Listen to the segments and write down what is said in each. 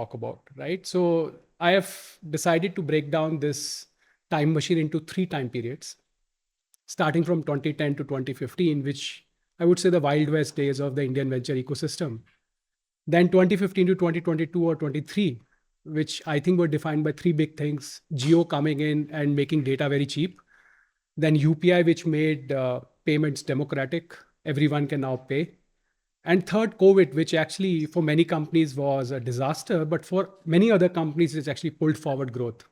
talk about, right? So I have decided to break down this time machine into three time periods, starting from 2010 to 2015, which I would say the wild west days of the Indian venture ecosystem. Then 2015 to 2022 or 23, which I think were defined by three big things: geo coming in and making data very cheap. Then UPI, which made payments democratic. Everyone can now pay. And third, COVID, which actually for many companies was a disaster, but for many other companies, it's actually pulled forward growth.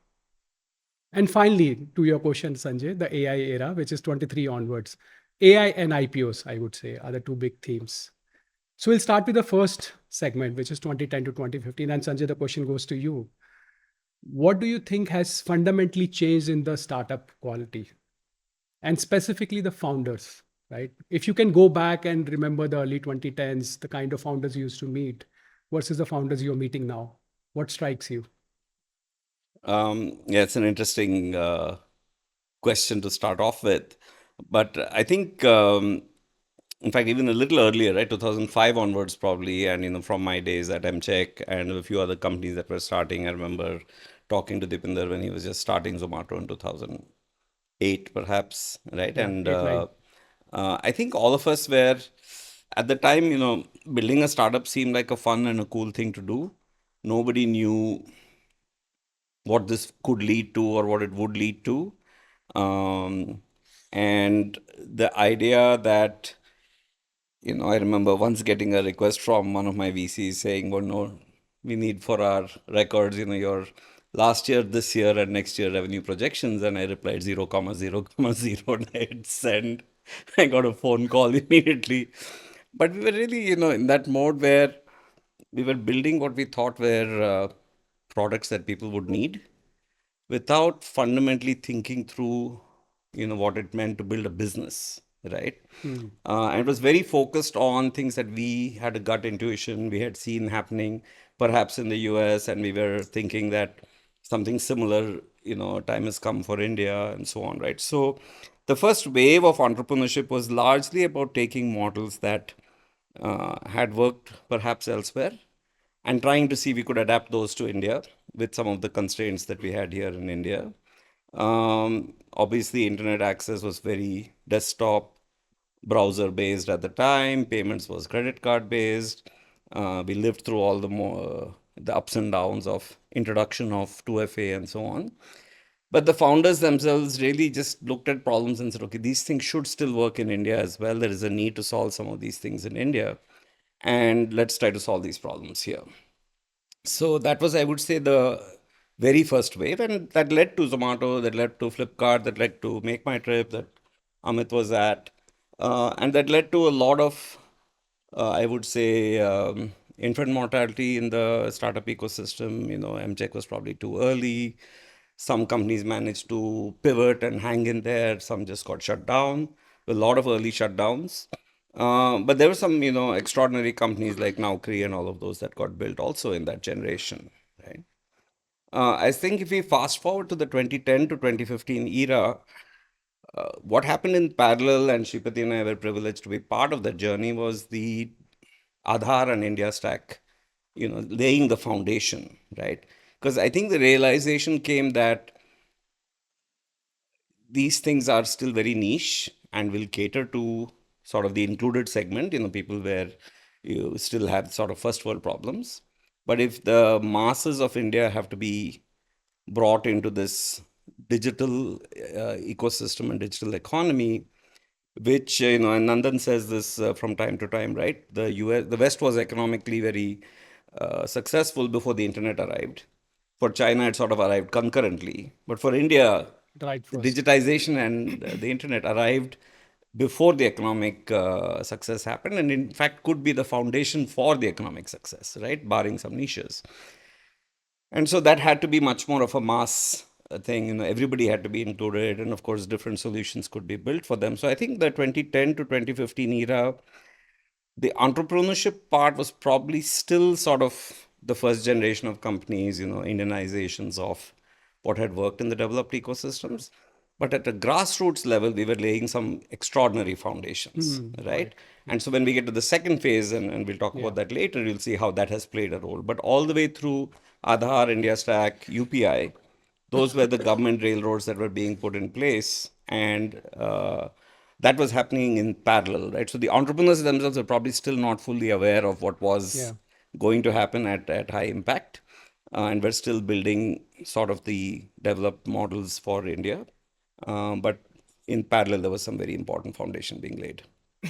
And finally, to your question, Sanjay, the AI era, which is 23 onwards. AI and IPOs, I would say, are the two big themes. So we'll start with the first segment, which is 2010 to 2015. And Sanjay, the question goes to you. What do you think has fundamentally changed in the startup quality and specifically the founders, right? If you can go back and remember the early 2010s, the kind of founders you used to meet versus the founders you're meeting now, what strikes you? Yeah, it's an interesting question to start off with. But I think, in fact, even a little earlier, right, 2005 onwards probably, and from my days at MCheck and a few other companies that were starting, I remember talking to Dipinder when he was just starting Zomato in 2008, perhaps, right? Yeah, And 8, 9. I think all of us were, at the time, building a startup seemed like a fun and a cool thing to do. Nobody knew what this could lead to or what it would lead to. Um, and the idea that, I remember once getting a request from one of my VCs saying, well, no, we need for our records, your last year, this year, and next year revenue projections. And I replied 0, 0, 0, and I hit send. I got a phone call immediately. But we were really, in that mode where we were building what we thought were products that people would need without fundamentally thinking through, what it meant to build a business, right? Hmm. And it was very focused on things that we had a gut intuition, we had seen happening, perhaps in the US, and we were thinking that something similar, time has come for India and so on, right? So the first wave of entrepreneurship was largely about taking models that had worked perhaps elsewhere and trying to see if we could adapt those to India with some of the constraints that we had here in India. Obviously, internet access was very desktop, browser based at the time. Payments was credit card based. We lived through all the ups and downs of introduction of 2FA and so on. But the founders themselves really just looked at problems and said, okay, these things should still work in India as well. There is a need to solve some of these things in India. And let's try to solve these problems here. So that was, I would say, the very first wave, and that led to Zomato, that led to Flipkart, that led to Make My Trip, that Amit was at, and that led to a lot of, I would say, infant mortality in the startup ecosystem. MCheck was probably too early. Some companies managed to pivot and hang in there. Some just got shut down. A lot of early shutdowns. But there were some, extraordinary companies like Naukri and all of those that got built also in that generation, right? I think if we fast forward to the 2010 to 2015 era, what happened in parallel, and Shripati and I were privileged to be part of that journey, was the Aadhaar and India stack, laying the foundation, right? Because I think the realization came that these things are still very niche and will cater to sort of the included segment, people where you still have sort of first world problems. But if the masses of India have to be brought into this digital ecosystem and digital economy, which, and Nandan says this from time to time, right? The West was economically very successful before the internet arrived. For China, it sort of arrived concurrently. But for India, Right first. digitization and the internet arrived before the economic success happened, and in fact could be the foundation for the economic success, right? Barring some niches. And so that had to be much more of a mass thing. Everybody had to be included, and of course, different solutions could be built for them. So I think the 2010 to 2015 era, the entrepreneurship part was probably still sort of the first generation of companies, Indianizations of what had worked in the developed ecosystems. But at a grassroots level, we were laying some extraordinary foundations, Got right? it. And so when we get to the second phase, and we'll talk Yeah. about that later, you'll see how that has played a role. But all the way through Aadhaar, India Stack, UPI, those were the government railroads that were being put in place. And that was happening in parallel, right? So the entrepreneurs themselves are probably still not fully aware of what Yeah. was going to happen at high impact. And we're still building sort of the developed models for India. But in parallel, there was some very important foundation being laid.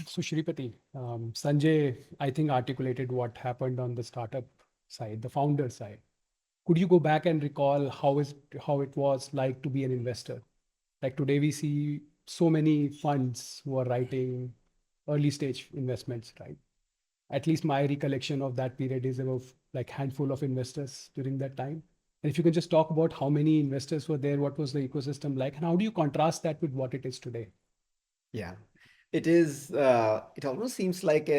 So Shripati, Sanjay, I think articulated what happened on the startup side, the founder side. Could you go back and recall how it was like to be an investor? Like today, we see so many funds who are writing early stage investments, right? At least my recollection of that period is about like handful of investors during that time. And if you can just talk about how many investors were there, what was the ecosystem like, and how do you contrast that with what it is today? Yeah, it is. It almost seems like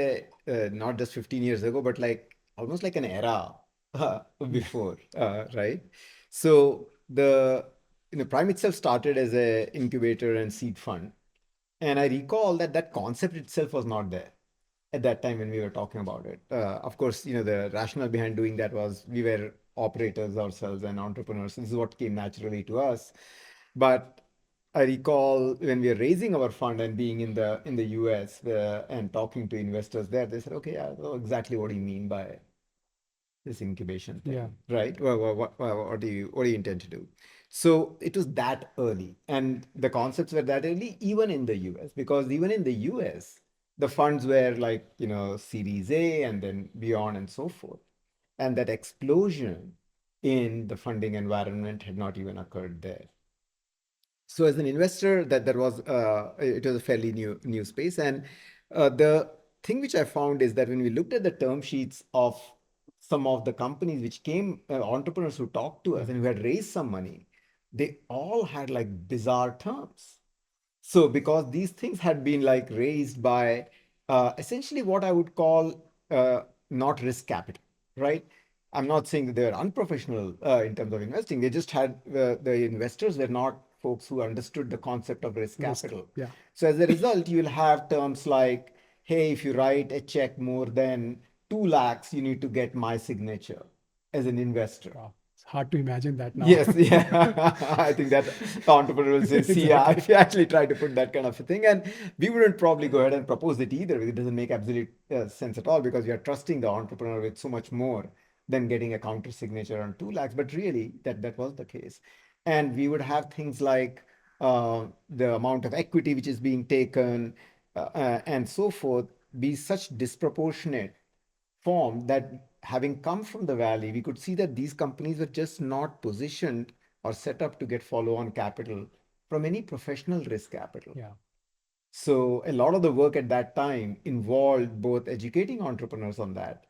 not just 15 years ago, but like almost like an era Yeah. before, right? So Prime itself started as a incubator and seed fund, and I recall that that concept itself was not there at that time when we were talking about it. Of course, the rationale behind doing that was we were operators ourselves and entrepreneurs. This is what came naturally to us. But I recall when we were raising our fund and being in the US and talking to investors there, they said, "Okay, I know exactly what do you mean by this incubation Yeah. thing, right? What do you intend to do?" So it was that early, and the concepts were that early, even in the US, because even in the US, the funds were like Series A and then beyond and so forth, and that explosion in the funding environment had not even occurred there. So as an investor, that was it was a fairly new space, and the thing which I found is that when we looked at the term sheets of some of the companies which came, entrepreneurs who talked to us Yeah. and who had raised some money, they all had like bizarre terms. So because these things had been like raised by essentially what I would call not risk capital, right? I'm not saying that they were unprofessional in terms of investing. They just had the investors were not folks who understood the concept of risk Risk. capital. Yeah. So as a result, you'll have terms like, hey, if you write a check more than 2 lakhs, you need to get my signature as an investor. Wow. It's hard to imagine that now. Yes, yeah. I think that entrepreneur will say, see, yeah, Exactly. if you actually try to put that kind of a thing, and we wouldn't probably go ahead and propose it either. It doesn't make absolute sense at all because you're trusting the entrepreneur with so much more than getting a counter signature on 2 lakhs. But really, that was the case. And we would have things like the amount of equity which is being taken and so forth be such disproportionate form that having come from the valley, we could see that these companies were just not positioned or set up to get follow on capital from any professional risk capital. Yeah. So a lot of the work at that time involved both educating entrepreneurs on that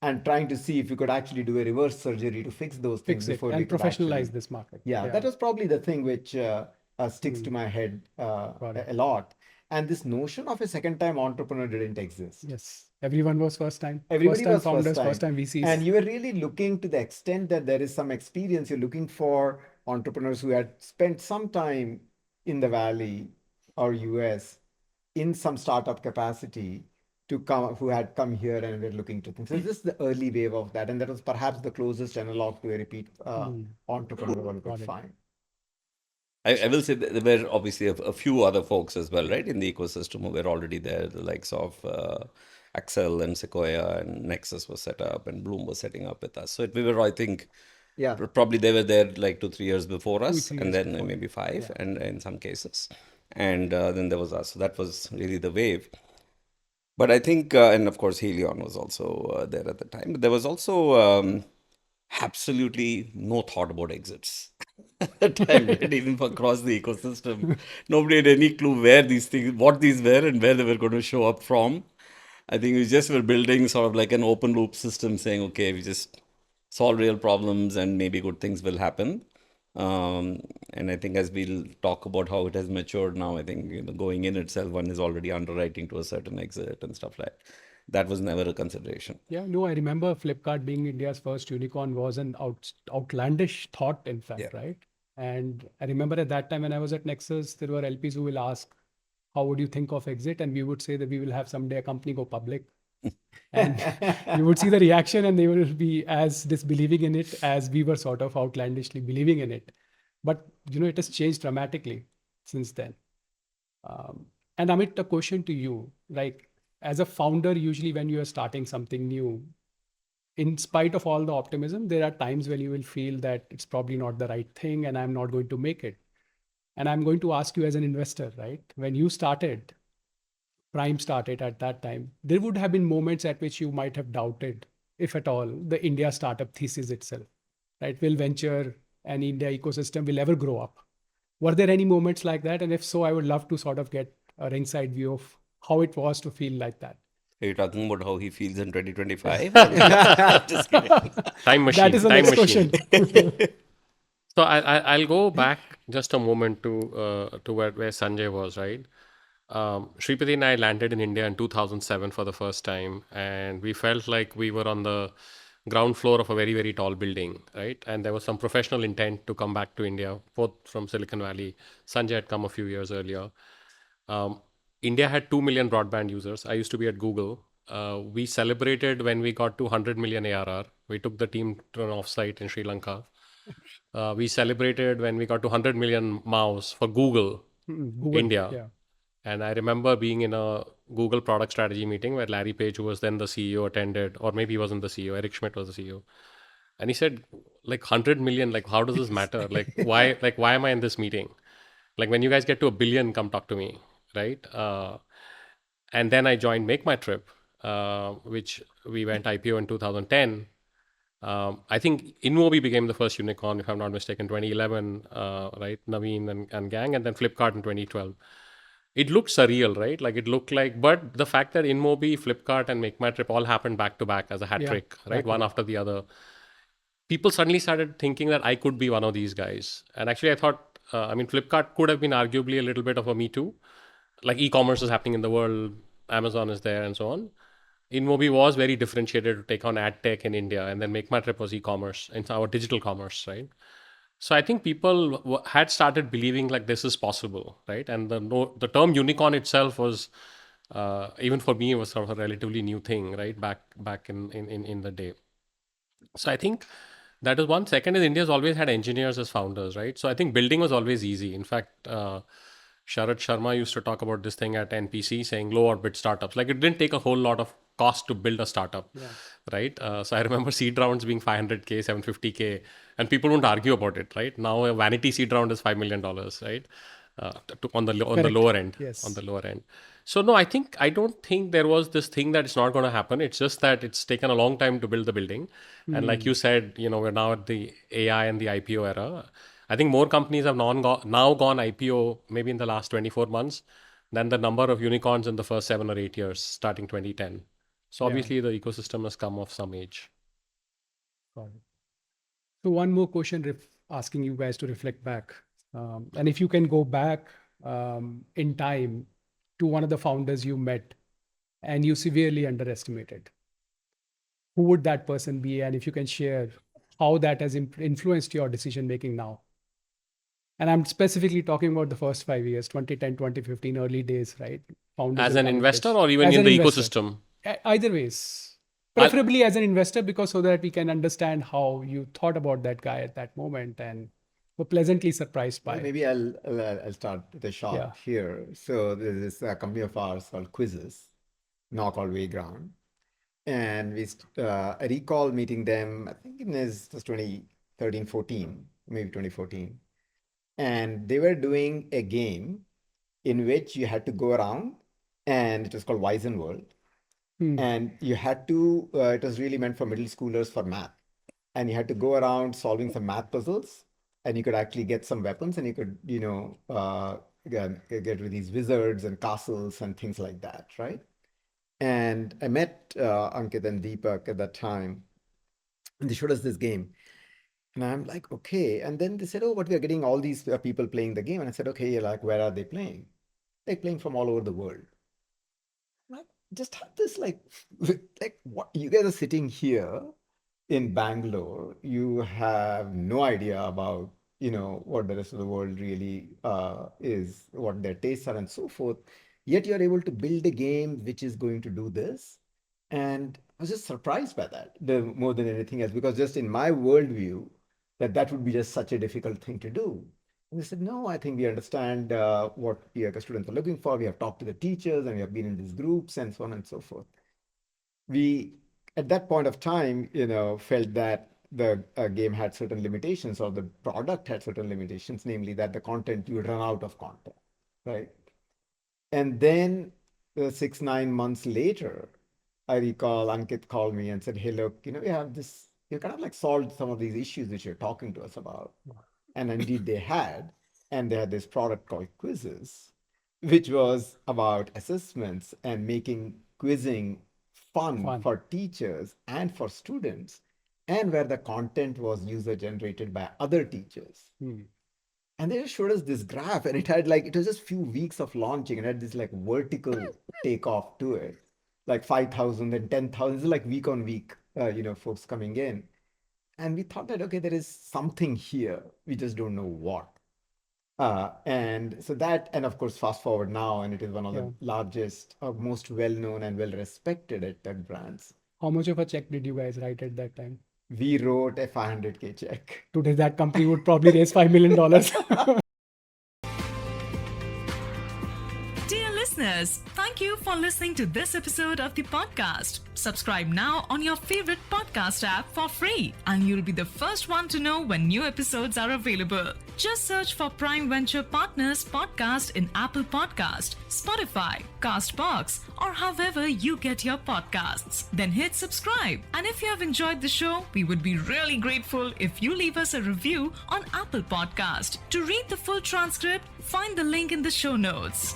and trying to see if we could actually do a reverse surgery to fix those things Fix it before we and could professionalize actually. this market. Yeah, Yeah. that was probably the thing which sticks to Mm, my head got it. a lot. And this notion of a second time entrepreneur didn't exist. Yes. Everyone was Everybody first time was first founders, first time. time And VCs. you were really looking to the extent that there is some experience, you're looking for entrepreneurs who had spent some time in the Valley or US in some startup capacity to come, who had come here and were looking to things. So this is the early wave of that. And that was perhaps the closest analog to a repeat Mm, entrepreneur one could got it. find. I will say that there were obviously a few other folks as well, right, in the ecosystem who were already there, the likes of Axel and Sequoia and Nexus was set up and Bloom was setting up with us. So we were, I think, Yeah. probably they were there like 2, 3 years before Two, us, three and years then before. maybe five, Yeah. and in some cases, and then there was us. So that was really the wave. But I think, and of course, Helion was also there at the time. But there was also absolutely no thought about exits at the time, right? Even for across the ecosystem, nobody had any clue where these things, what these were, and where they were going to show up from. I think we just were building sort of like an open loop system, saying, okay, we just solve real problems, and maybe good things will happen. And I think as we'll talk about how it has matured now, I think going in itself, one is already underwriting to a certain exit and stuff like that. That was never a consideration. Yeah, no, I remember Flipkart being India's first unicorn was an outlandish thought, in Yeah. fact, right? And I remember at that time when I was at Nexus, there were LPs who will ask, how would you think of exit? And we would say that we will have someday a company go public. And you would see the reaction, and they will be as disbelieving in it as we were sort of outlandishly believing in it. But it has changed dramatically since then. And Amit, a question to you, like as a founder, usually when you are starting something new, in spite of all the optimism, there are times when you will feel that it's probably not the right thing and I'm not going to make it. And I'm going to ask you as an investor, right? When you started, Prime started at that time, there would have been moments at which you might have doubted, if at all, the India startup thesis itself, right? Will venture and India ecosystem will ever grow up? Were there any moments like that? And if so, I would love to sort of get a ringside view of how it was to feel like that. Are you talking about how he feels in 2025? Or just kidding. Time That is machine. the Time next machine. question. So I'll go back just a moment to where Sanjay was, right? Shripati and I landed in India in 2007 for the first time, and we felt like we were on the ground floor of a very, very tall building, right? And there was some professional intent to come back to India, both from Silicon Valley. Sanjay had come a few years earlier. Um, India had 2 million broadband users. I used to be at Google. We celebrated when we got to 100 million ARR. We took the team to an offsite in Sri Lanka. We celebrated when we got to 100 million MAUs for Google, Google, India. yeah. And I remember being in a Google product strategy meeting where Larry Page, who was then the CEO, attended, or maybe he wasn't the CEO, Eric Schmidt was the CEO. And he said, like 100 million, like how does this matter? Why am I in this meeting? Like when you guys get to a billion, come talk to me, right? And then I joined Make My Trip, which we went IPO in 2010. I think InMobi became the first unicorn, if I'm not mistaken, 2011, right? Naveen and gang, and then Flipkart in 2012. It looked surreal, right? Like it looked like, but the fact that InMobi, Flipkart, and Make My Trip all happened back to back as a hat Yeah, trick, right? back to One back. after the other. People suddenly started thinking that I could be one of these guys. And actually, I thought, Flipkart could have been arguably a little bit of a Me Too. Like e-commerce is happening in the world, Amazon is there, and so on. InMobi was very differentiated to take on ad tech in India, and then Make My Trip was e-commerce, and our digital commerce, right? So I think people had started believing like this is possible, right? And the term unicorn itself was, even for me, it was sort of a relatively new thing, right? Back in the day. So I think that is one. Second is India's always had engineers as founders, right? So I think building was always easy. In fact, Sharad Sharma used to talk about this thing at NPC, saying low orbit startups. Like it didn't take a whole lot of cost to build a startup, Yeah. right? So I remember seed rounds being 500K, 750K, and people don't argue about it, right? Now a vanity seed round is $5 million, right? On the Correct. lower end, on Yes. the lower end. So no, I don't think there was this thing that it's not going to happen. It's just that it's taken a long time to build the building, and like you said, we're now at the AI and the IPO era. I think more companies have now gone IPO maybe in the last 24 months than the number of unicorns in the first 7 or 8 years, starting 2010. So Yeah. obviously the ecosystem has come of some age. Got it. So one more question, asking you guys to reflect back. And if you can go back in time to one of the founders you met and you severely underestimated, who would that person be? And if you can share how that has influenced your decision making now. And I'm specifically talking about the first 5 years, 2010, 2015, early days, right? Founders As will an come and investor pitch. or even As in an the investor. ecosystem? Either ways. I'll- Preferably as an investor, because so that we can understand how you thought about that guy at that moment and were pleasantly surprised by. Well, maybe I'll start with a shot Yeah. here. So there's this company of ours called Quizzes, now called Wayground, and I recall meeting them. I think it was 2013, 14, maybe 2014, and they were doing a game in which you had to go around, and it was called Wisen World, and you had to. It was really meant for middle schoolers for math, and you had to go around solving some math puzzles, and you could actually get some weapons, and you could, get with these wizards and castles and things like that, right? And I met Ankit and Deepak at that time, and they showed us this game. And I'm like, okay. And then they said, oh, but we are getting all these people playing the game. And I said, okay, like, where are they playing? They're playing from all over the world. And I just had this like what you guys are sitting here in Bangalore, you have no idea about what the rest of the world really is, what their tastes are, and so forth. Yet you're able to build a game which is going to do this. And I was just surprised by that, more than anything else, because just in my worldview, that would be just such a difficult thing to do. And they said, no, I think we understand what the students are looking for. We have talked to the teachers and we have been in these groups and so on and so forth. We, at that point of time, felt that the game had certain limitations, or the product had certain limitations, namely that the content, you would run out of content, right? And then 6-9 months later, I recall Ankit called me and said, hey, look, we have this, you kind of like solved some of these issues which you're talking to us about. And indeed they had. And they had this product called Quizzes, which was about assessments and making quizzing fun for teachers and for students, and where the content was user generated by other teachers. And they just showed us this graph, and it was just few weeks of launching, and it had this like vertical takeoff to it, like 5,000 and 10,000. It's like week on week, folks coming in. And we thought that, okay, there is something here. We just don't know what. And so that, and of course, fast forward now, and it is one of the largest, most well-known and well-respected edtech brands. How much of a check did you guys write at that time? We wrote a $500K check. Today, that company would probably raise $5 million. Dear listeners, thank you for listening to this episode of the podcast. Subscribe now on your favorite podcast app for free, and you'll be the first one to know when new episodes are available. Just search for Prime Venture Partners Podcast in Apple Podcast, Spotify, Castbox, or however you get your podcasts. Then hit subscribe. And if you have enjoyed the show, we would be really grateful if you leave us a review on Apple Podcast. To read the full transcript, find the link in the show notes.